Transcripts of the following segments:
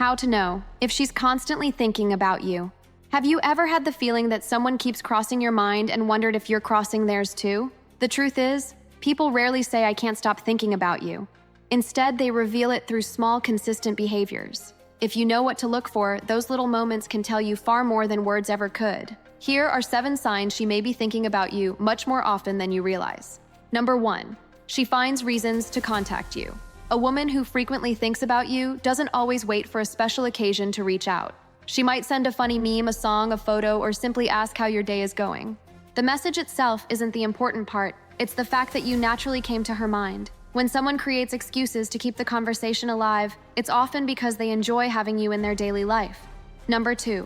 How to know if she's constantly thinking about you. Have you ever had the feeling that someone keeps crossing your mind and wondered if you're crossing theirs too? The truth is, people rarely say I can't stop thinking about you. Instead, they reveal it through small, consistent behaviors. If you know what to look for, those little moments can tell you far more than words ever could. Here are 7 signs she may be thinking about you much more often than you realize. Number 1. She finds reasons to contact you. A woman who frequently thinks about you doesn't always wait for a special occasion to reach out. She might send a funny meme, a song, a photo, or simply ask how your day is going. The message itself isn't the important part, it's the fact that you naturally came to her mind. When someone creates excuses to keep the conversation alive, it's often because they enjoy having you in their daily life. Number 2.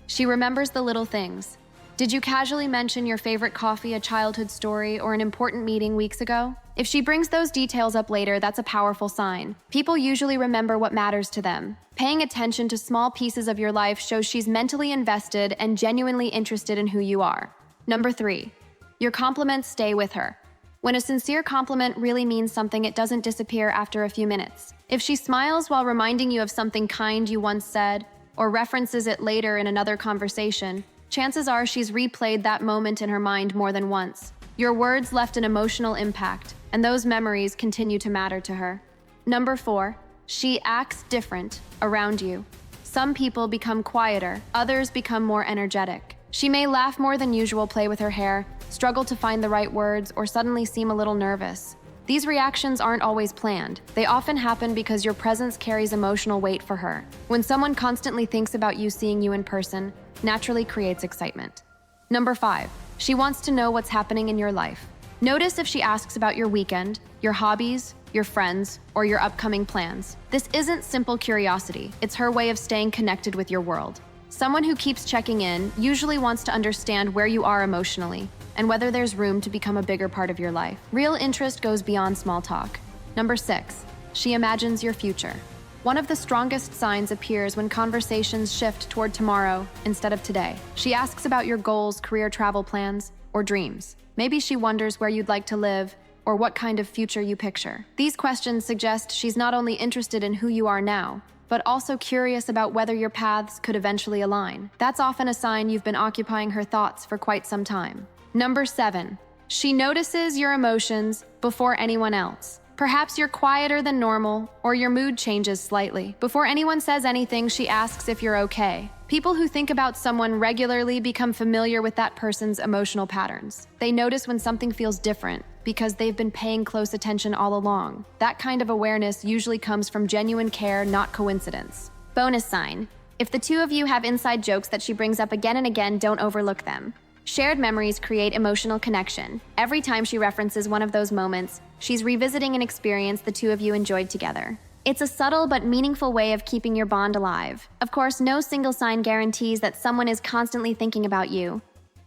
She remembers the little things. Did you casually mention your favorite coffee, a childhood story, or an important meeting weeks ago? If she brings those details up later, that's a powerful sign. People usually remember what matters to them. Paying attention to small pieces of your life shows she's mentally invested and genuinely interested in who you are. Number 3. Your compliments stay with her. When a sincere compliment really means something, it doesn't disappear after a few minutes. If she smiles while reminding you of something kind you once said, or references it later in another conversation, chances are she's replayed that moment in her mind more than once. Your words left an emotional impact, and those memories continue to matter to her. Number 4. She acts different around you. Some people become quieter, others become more energetic. She may laugh more than usual, play with her hair, struggle to find the right words, or suddenly seem a little nervous. These reactions aren't always planned. They often happen because your presence carries emotional weight for her. When someone constantly thinks about you, seeing you in person naturally creates excitement. Number 5. She wants to know what's happening in your life. Notice if she asks about your weekend, your hobbies, your friends, or your upcoming plans. This isn't simple curiosity. It's her way of staying connected with your world. Someone who keeps checking in usually wants to understand where you are emotionally and whether there's room to become a bigger part of your life. Real interest goes beyond small talk. Number 6. She imagines your future. One of the strongest signs appears when conversations shift toward tomorrow instead of today. She asks about your goals, career, travel plans, or dreams. Maybe she wonders where you'd like to live or what kind of future you picture. These questions suggest she's not only interested in who you are now, but also curious about whether your paths could eventually align. That's often a sign you've been occupying her thoughts for quite some time. Number 7. She notices your emotions before anyone else. Perhaps you're quieter than normal, or your mood changes slightly. Before anyone says anything, she asks if you're okay. People who think about someone regularly become familiar with that person's emotional patterns. They notice when something feels different because they've been paying close attention all along. That kind of awareness usually comes from genuine care, not coincidence. Bonus sign. If the two of you have inside jokes that she brings up again and again, don't overlook them. Shared memories create emotional connection. Every time she references one of those moments, she's revisiting an experience the two of you enjoyed together. It's a subtle but meaningful way of keeping your bond alive. Of course, no single sign guarantees that someone is constantly thinking about you.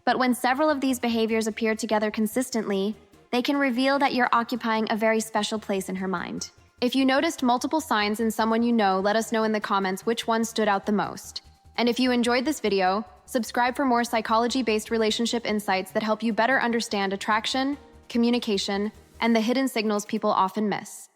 But when several of these behaviors appear together consistently, they can reveal that you're occupying a very special place in her mind. If you noticed multiple signs in someone you know, let us know in the comments which one stood out the most. And if you enjoyed this video, subscribe for more psychology-based relationship insights that help you better understand attraction, communication, and the hidden signals people often miss.